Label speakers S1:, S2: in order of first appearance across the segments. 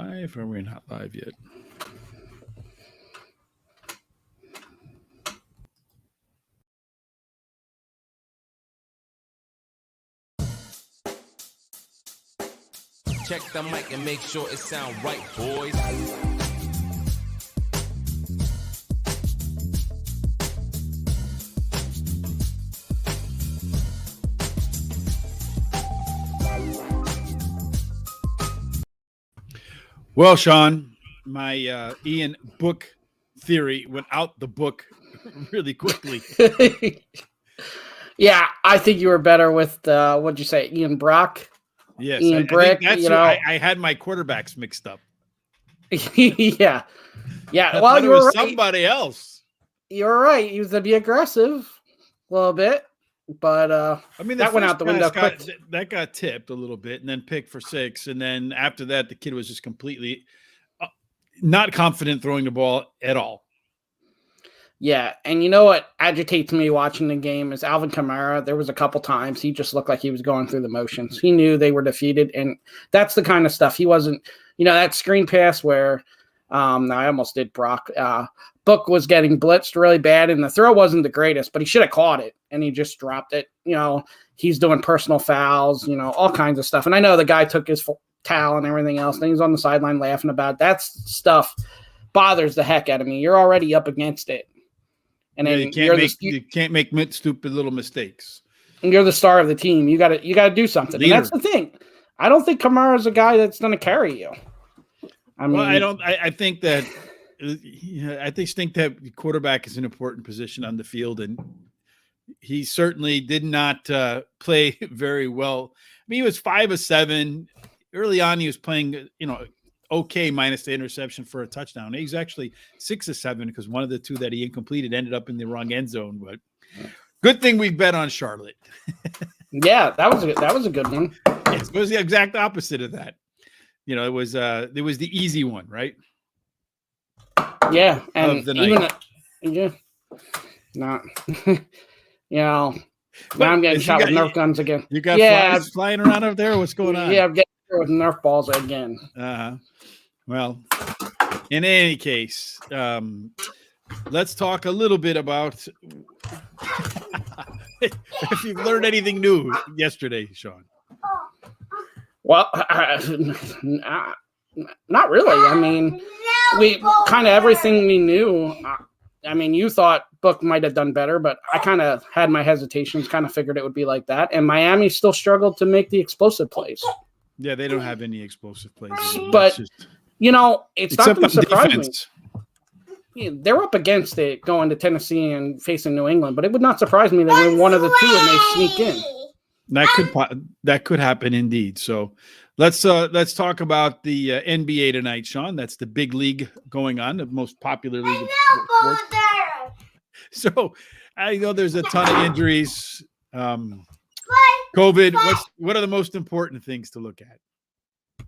S1: live, or are we not live yet?
S2: Check the mic and make sure it sound right, boys.
S1: Well, Sean, my Ian book theory went out the book really quickly.
S3: Yeah, I think you were better with what'd you say, Ian Brock?
S1: Yes,
S3: Ian Brick.
S1: I had my quarterbacks mixed up.
S3: yeah.
S1: I
S3: Well,
S1: you were right. Somebody else.
S3: You're right. He was to be aggressive a little bit, but
S1: I mean,
S3: that went out the window quick.
S1: That got tipped a little bit, and then picked for 6, and then after that, the kid was just completely not confident throwing the ball at all.
S3: Yeah, and you know what agitates me watching the game is Alvin Kamara. There was a couple times he just looked like he was going through the motions. He knew they were defeated, and that's the kind of stuff he wasn't. That screen pass where I almost did Brock. Book was getting blitzed really bad, and the throw wasn't the greatest, but he should have caught it, and he just dropped it. He's doing personal fouls, all kinds of stuff. And I know the guy took his towel and everything else, and he's on the sideline laughing about it. That stuff bothers the heck out of me. You're already up against it. And then
S1: you can't make stupid little mistakes.
S3: And you're the star of the team. You got to do something. And that's the thing. I don't think Kamara's a guy that's going to carry you.
S1: I think that I think that quarterback is an important position on the field, and he certainly did not play very well. I mean, he was 5 of 7 early on. He was playing, okay, minus the interception for a touchdown. He's actually 6 of 7 because one of the 2 that he incompleted ended up in the wrong end zone. But good thing we bet on Charlotte.
S3: Yeah, that was a good one.
S1: Yes, it was the exact opposite of that. It was the easy one, right?
S3: Yeah, and
S1: of the night.
S3: Now I'm getting shot with Nerf guns again.
S1: You got flies flying around up there? What's going on?
S3: Yeah, I'm getting shot with Nerf balls again.
S1: Well, in any case, let's talk a little bit about if you've learned anything new yesterday, Sean.
S3: Well, not really. I mean, we kind of everything we knew. You thought Book might have done better, but I kind of had my hesitations, kind of figured it would be like that. And Miami still struggled to make the explosive plays.
S1: Yeah, they don't have any explosive plays.
S3: But, it's not going to surprise me. Yeah, they're up against it going to Tennessee and facing New England, but it would not surprise me they win one of the 2 and they sneak in.
S1: That could happen indeed. So let's talk about the NBA tonight, Sean. That's the big league going on, the most popular league of sports. So I know there's a ton of injuries. COVID. What are the most important things to look at?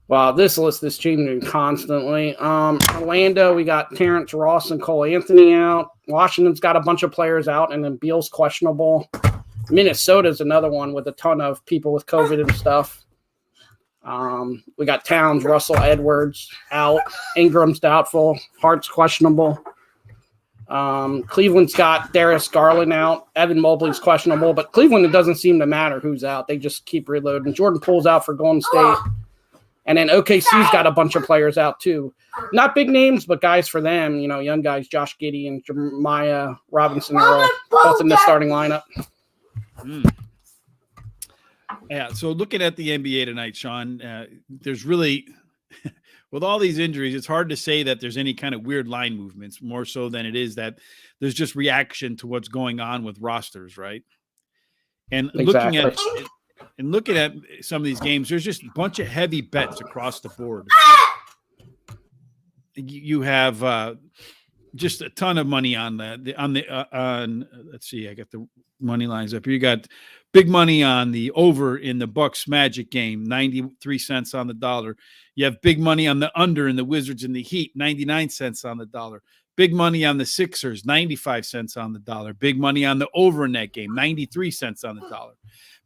S3: Well, this list is changing constantly. Orlando, we got Terrence Ross and Cole Anthony out. Washington's got a bunch of players out, and then Beal's questionable. Minnesota's another one with a ton of people with COVID and stuff. We got Towns, Russell, Edwards out. Ingram's doubtful. Hart's questionable. Cleveland's got Darius Garland out. Evan Mobley's questionable. But Cleveland, it doesn't seem to matter who's out. They just keep reloading. Jordan Poole's out for Golden State. And then OKC's got a bunch of players out too. Not big names, but guys for them. Young guys, Josh Giddey and Jeremiah Robinson are both in the starting lineup.
S1: Yeah, so looking at the NBA tonight, Sean, there's really, with all these injuries, it's hard to say that there's any kind of weird line movements, more so than it is that there's just reaction to what's going on with rosters, right? And
S3: exactly.
S1: looking at some of these games, there's just a bunch of heavy bets across the board. You have just a ton of money on let's see, I got the money lines up here. You got big money on the over in the Bucks Magic game, 93 cents on the dollar. You have big money on the under in the Wizards and the Heat, 99 cents on the dollar. Big money on the Sixers, 95 cents on the dollar. Big money on the over in that game, 93 cents on the dollar.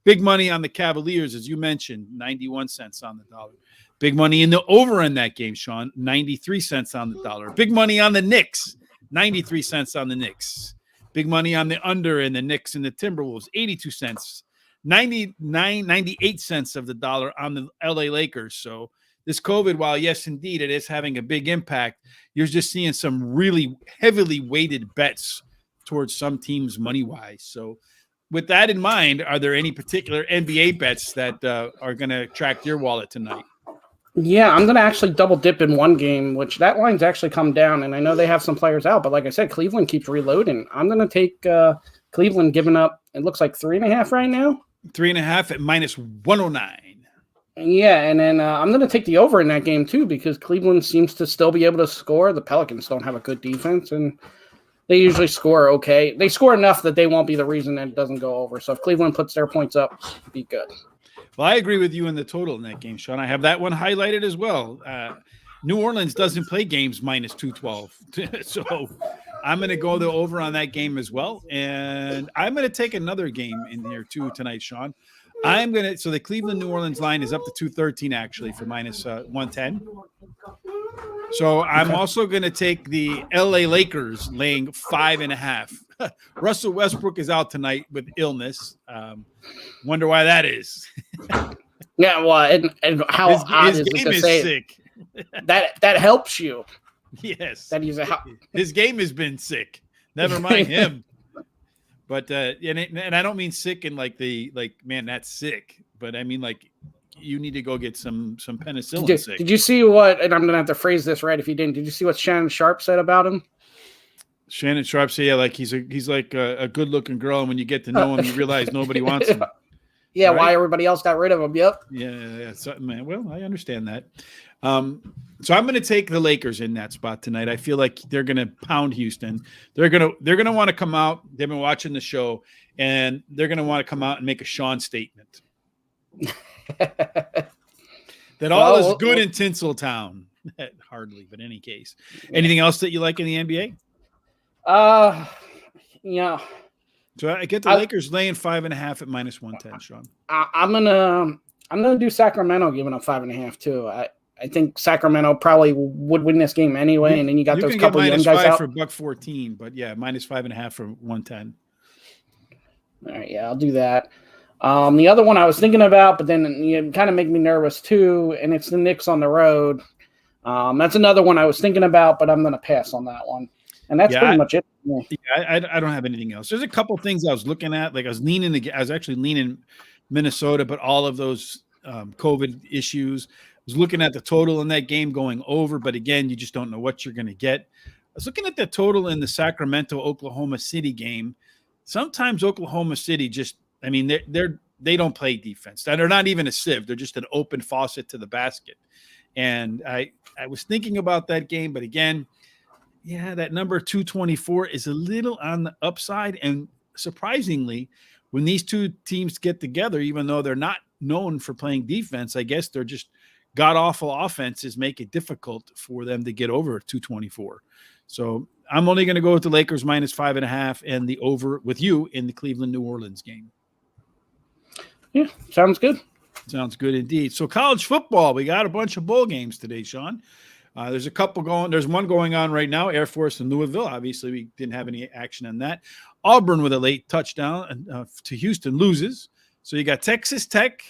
S1: Big money on the Cavaliers, as you mentioned, 91 cents on the dollar. Big money in the over in that game, Sean, 93 cents on the dollar. Big money on the Knicks, 93 cents on the Knicks. Big money on the under in the Knicks and the Timberwolves, 82 cents. 98 cents of the dollar on the LA Lakers. So this COVID, while yes, indeed, it is having a big impact, you're just seeing some really heavily weighted bets towards some teams money-wise. So with that in mind, are there any particular NBA bets that are going to attract your wallet tonight?
S3: Yeah, I'm going to actually double dip in one game, which that line's actually come down, and I know they have some players out, but like I said, Cleveland keeps reloading. I'm going to take Cleveland giving up, it looks like 3.5 right now.
S1: 3.5 at minus 109.
S3: Yeah, and then I'm going to take the over in that game too because Cleveland seems to still be able to score. The Pelicans don't have a good defense, and they usually score okay. They score enough that they won't be the reason that it doesn't go over. So if Cleveland puts their points up, be good.
S1: Well, I agree with you in the total in that game, Sean. I have that one highlighted as well. New Orleans doesn't play games minus 212. So I'm going to go the over on that game as well. And I'm going to take another game in here too tonight, Sean. So the Cleveland New Orleans line is up to 213 actually for minus 110. So I'm also going to take the LA Lakers laying 5.5. Russell Westbrook is out tonight with illness. Wonder why that is.
S3: Yeah, well, and how odd is it to say
S1: sick.
S3: that helps you?
S1: Yes,
S3: that he's
S1: his game has been sick. Never mind him. But and I don't mean sick in like man, that's sick. But I mean like you need to go get some penicillin. Sick.
S3: Did you see what? And I'm gonna have to phrase this right if you didn't. Did you see what Shannon Sharp said about him?
S1: Shannon Sharp said, "Yeah, like he's like a good-looking girl, and when you get to know him, you realize nobody wants him."
S3: Yeah, right? Why everybody else got rid of him? Yep.
S1: Yeah. So, man, well, I understand that. So I'm going to take the Lakers in that spot tonight. I feel like they're going to pound Houston. They're going to want to come out. They've been watching the show, and they're going to want to come out and make a Sean statement that all is good in Tinseltown. Hardly, but in any case, anything else that you like in the NBA?
S3: Yeah.
S1: So I get the Lakers laying 5.5 at minus 110, Sean.
S3: I'm gonna do Sacramento giving up 5.5 too. I think Sacramento probably would win this game anyway, and then you got those couple young guys out
S1: for $114, but yeah, minus 5.5 for 110.
S3: All right, yeah, I'll do that. The other one I was thinking about, but then you kind of make me nervous too, and it's the Knicks on the road. That's another one I was thinking about, but I'm gonna pass on that one. And that's pretty much it.
S1: Yeah, I don't have anything else. There's a couple things I was looking at. Like I was actually leaning Minnesota, but all of those COVID issues. I was looking at the total in that game going over, but again, you just don't know what you're going to get. I was looking at the total in the Sacramento-Oklahoma City game. Sometimes Oklahoma City they don't play defense. They're not even a sieve. They're just an open faucet to the basket. And I was thinking about that game, but again, yeah, that number 224 is a little on the upside. And surprisingly, when these two teams get together, even though they're not known for playing defense, I guess they're just god-awful offenses make it difficult for them to get over 224. So I'm only going to go with the Lakers minus 5.5 and the over with you in the Cleveland-New Orleans game.
S3: Yeah, sounds good.
S1: Sounds good indeed. So college football, we got a bunch of bowl games today, Sean. There's a couple going. There's one going on right now, Air Force and Louisville. Obviously, we didn't have any action on that. Auburn with a late touchdown to Houston loses. So you got Texas Tech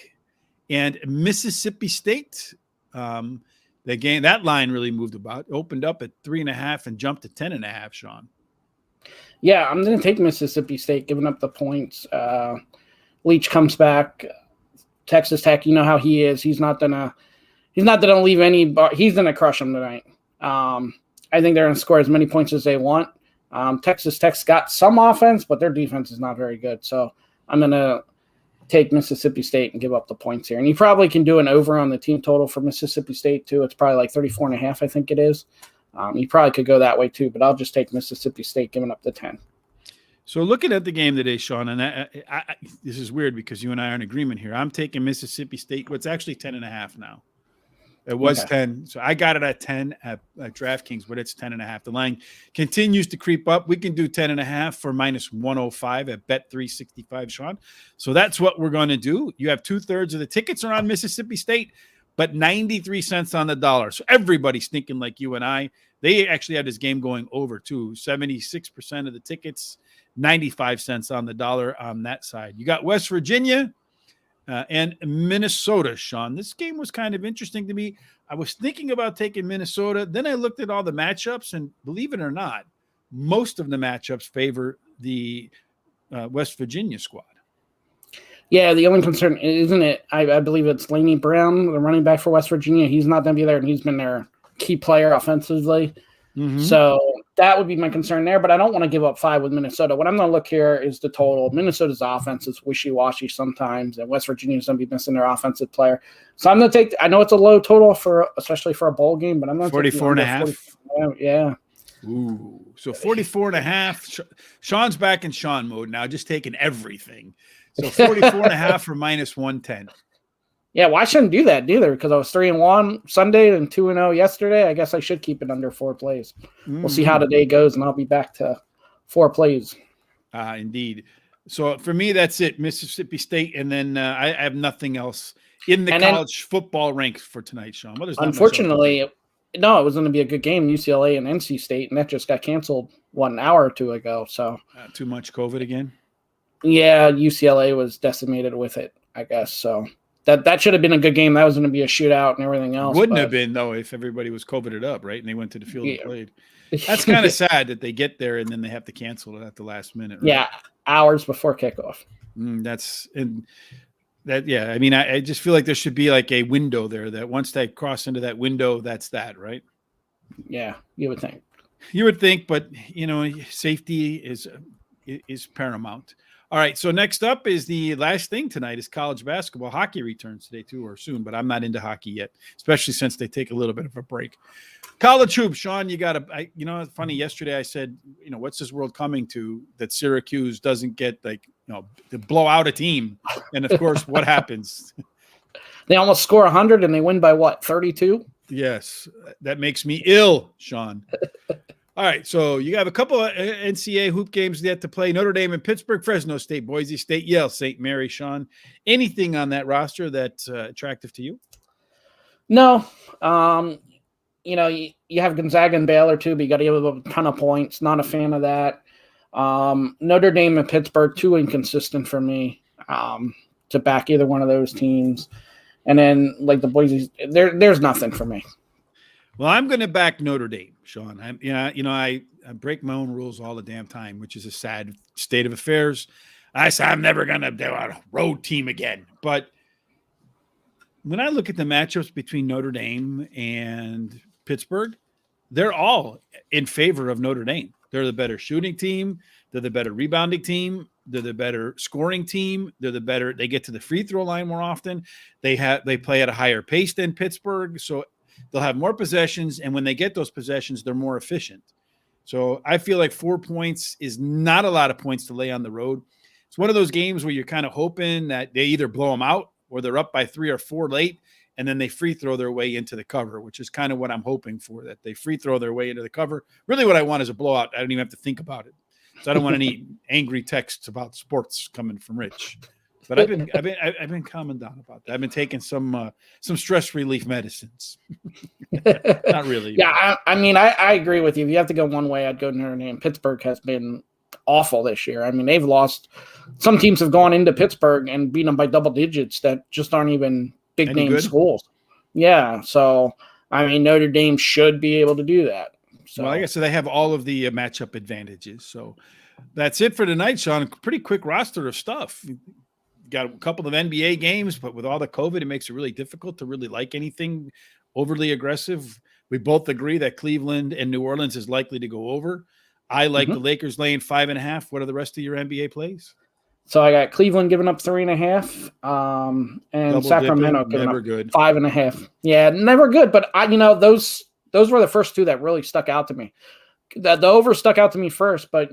S1: and Mississippi State. The game, that line really moved about. Opened up at 3.5 and jumped to 10.5, Sean.
S3: Yeah, I'm going to take Mississippi State, giving up the points. Leach comes back. Texas Tech, you know how he is. He's not gonna leave any bar. He's gonna crush them tonight. I think they're gonna score as many points as they want. Texas Tech's got some offense, but their defense is not very good. So I'm gonna take Mississippi State and give up the points here. And you probably can do an over on the team total for Mississippi State too. It's probably like 34.5, I think it is. You probably could go that way too, but I'll just take Mississippi State giving up the 10.
S1: So looking at the game today, Sean, and I this is weird because you and I are in agreement here. I'm taking Mississippi State. Well, it's actually 10.5 now. It was 10. So I got it at 10 at DraftKings, but it's 10.5. The line continues to creep up. We can do 10.5 for minus 105 at Bet365, Sean. So that's what we're going to do. You have 2/3 of the tickets are on Mississippi State. but 93 cents on the dollar. So everybody's thinking like you and I. They actually had this game going over too. 76% of the tickets, 95 cents on the dollar on that side. You got West Virginia and Minnesota, Sean. This game was kind of interesting to me. I was thinking about taking Minnesota. Then I looked at all the matchups, and believe it or not, most of the matchups favor the West Virginia squad.
S3: Yeah, the only concern, isn't it? I believe it's Laney Brown, the running back for West Virginia. He's not going to be there, and he's been their key player offensively. Mm-hmm. So that would be my concern there, but I don't want to give up 5 with Minnesota. What I'm going to look here is the total. Minnesota's offense is wishy-washy sometimes, and West Virginia's going to be missing their offensive player. So I'm going to take – I know it's a low total, especially for a bowl game, but I'm going to take
S1: 44.5.
S3: Yeah.
S1: Ooh, so 44.5. Sean's back in Sean mode now, just taking everything. So 44.5 for minus 110.
S3: Yeah, well, I shouldn't do that either because I was 3-1 Sunday and 2-0 yesterday. I guess I should keep it under 4 plays. We'll see how the day goes, and I'll be back to 4 plays.
S1: Indeed. So for me, that's it. Mississippi State, and then I have nothing else in the college football ranks for tonight, Sean. Well,
S3: unfortunately, no, it was going to be a good game, UCLA and NC State, and that just got canceled 1 hour or 2 ago. So
S1: too much COVID again?
S3: Yeah, UCLA was decimated with it, I guess. So that should have been a good game. That was going to be a shootout and everything else.
S1: Wouldn't have been, though, if everybody was COVIDed up, right? And they went to the field and played. That's kind of sad that they get there and then they have to cancel it at the last minute. Right?
S3: Yeah, hours before kickoff.
S1: I mean, I just feel like there should be like a window there that once they cross into that window, that's that, right?
S3: Yeah, you would think.
S1: You would think, but, safety is paramount. All right, so next up is the last thing tonight is college basketball. Hockey returns today too, or soon, but I'm not into hockey yet, especially since they take a little bit of a break. College hoops, Sean, it's funny. Yesterday I said, what's this world coming to that Syracuse doesn't get to blow out a team? And of course, what happens?
S3: They almost score 100 and they win by what, 32?
S1: Yes, that makes me ill, Sean. All right, so you have a couple of NCAA hoop games yet to play. Notre Dame and Pittsburgh, Fresno State, Boise State, Yale, St. Mary, Sean. Anything on that roster that's attractive to you?
S3: No. You have Gonzaga and Baylor too, but you got to give them a ton of points. Not a fan of that. Notre Dame and Pittsburgh, too inconsistent for me to back either one of those teams. And then like the Boise, there's nothing for me.
S1: Well, I'm going to back Notre Dame, Sean. I break my own rules all the damn time, which is a sad state of affairs. I say I'm never going to do a road team again. But when I look at the matchups between Notre Dame and Pittsburgh, they're all in favor of Notre Dame. They're the better shooting team. They're the better rebounding team. They're the better scoring team. They get to the free throw line more often. They play at a higher pace than Pittsburgh. So they'll have more possessions, and when they get those possessions, they're more efficient. So I feel like 4 points is not a lot of points to lay on the road. It's one of those games where you're kind of hoping that they either blow them out or they're up by 3 or 4 late, and then they free throw their way into the cover, which is kind of what I'm hoping for, that they free throw their way into the cover. Really what I want is a blowout. I don't even have to think about it. So I don't want any angry texts about sports coming from Rich. But I've been calming down about that. I've been taking some stress relief medicines. Not really.
S3: Yeah, I agree with you. If you have to go one way, I'd go Notre Dame. Pittsburgh has been awful this year. I mean, they've lost. Some teams have gone into Pittsburgh and beat them by double digits that just aren't even big name schools. Yeah, so Notre Dame should be able to do that. So,
S1: well, I guess they have all of the matchup advantages. So that's it for tonight, Sean. Pretty quick roster of stuff. Got a couple of NBA games, but with all the COVID, it makes it really difficult to really like anything overly aggressive. We both agree that Cleveland and New Orleans is likely to go over. I like the Lakers laying 5.5. What are the rest of your NBA plays?
S3: So I got Cleveland giving up 3.5, and double Sacramento giving up 5.5. Yeah, never good. But those were the first 2 that really stuck out to me. The over stuck out to me first, but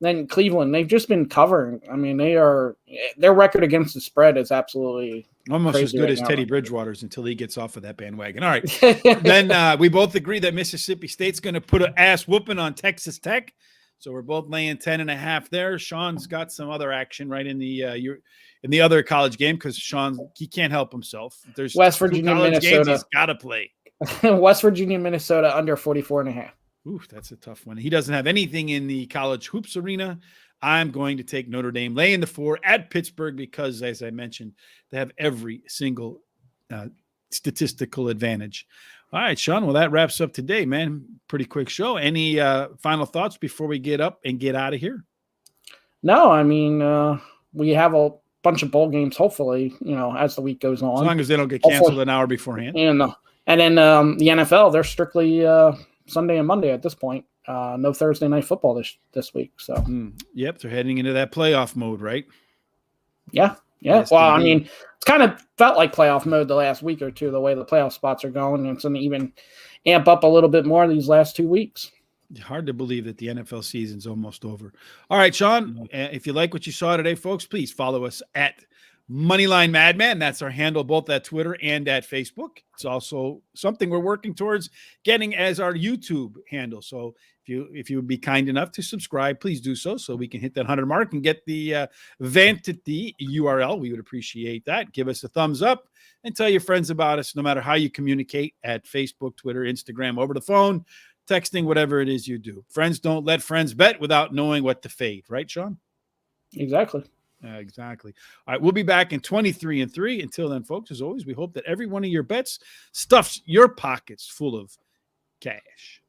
S3: then Cleveland, they've just been covering. I mean, their record against the spread is absolutely
S1: almost as good as Teddy Bridgewater's until he gets off of that bandwagon. All right. Then we both agree that Mississippi State's going to put an ass whooping on Texas Tech. So we're both laying 10.5 there. Sean's got some other action right in the other college game because Sean, he can't help himself. There's
S3: West Virginia, Minnesota.
S1: He's got to play.
S3: West Virginia, Minnesota under 44.5.
S1: Ooh, that's a tough one. He doesn't have anything in the college hoops arena. I'm going to take Notre Dame laying the 4 at Pittsburgh because, as I mentioned, they have every single statistical advantage. All right, Sean. Well, that wraps up today, man. Pretty quick show. Any final thoughts before we get up and get out of here?
S3: No, I mean, we have a bunch of bowl games, hopefully, as the week goes on.
S1: As long as they don't get canceled an hour beforehand.
S3: And then the NFL, they're strictly Sunday and Monday at this point. No Thursday night football this week. So,
S1: Yep, they're heading into that playoff mode, right?
S3: Yeah.
S1: Yes,
S3: well, I mean, it's kind of felt like playoff mode the last week or two, the way the playoff spots are going. And it's going to even amp up a little bit more these last 2 weeks.
S1: Hard to believe that the NFL season's almost over. All right, Sean, if you like what you saw today, folks, please follow us at Moneyline Madmen. That's our handle both at Twitter and at Facebook. It's also something we're working towards getting as our YouTube handle. So if you would be kind enough to subscribe, please do so we can hit that 100 mark and get the Vanity URL. We would appreciate that. Give us a thumbs up and tell your friends about us no matter how you communicate at Facebook, Twitter, Instagram, over the phone, texting, whatever it is you do. Friends don't let friends bet without knowing what to fade. Right, Sean?
S3: Exactly.
S1: Exactly. All right, we'll be back in 23-3. Until then, folks, as always, we hope that every one of your bets stuffs your pockets full of cash.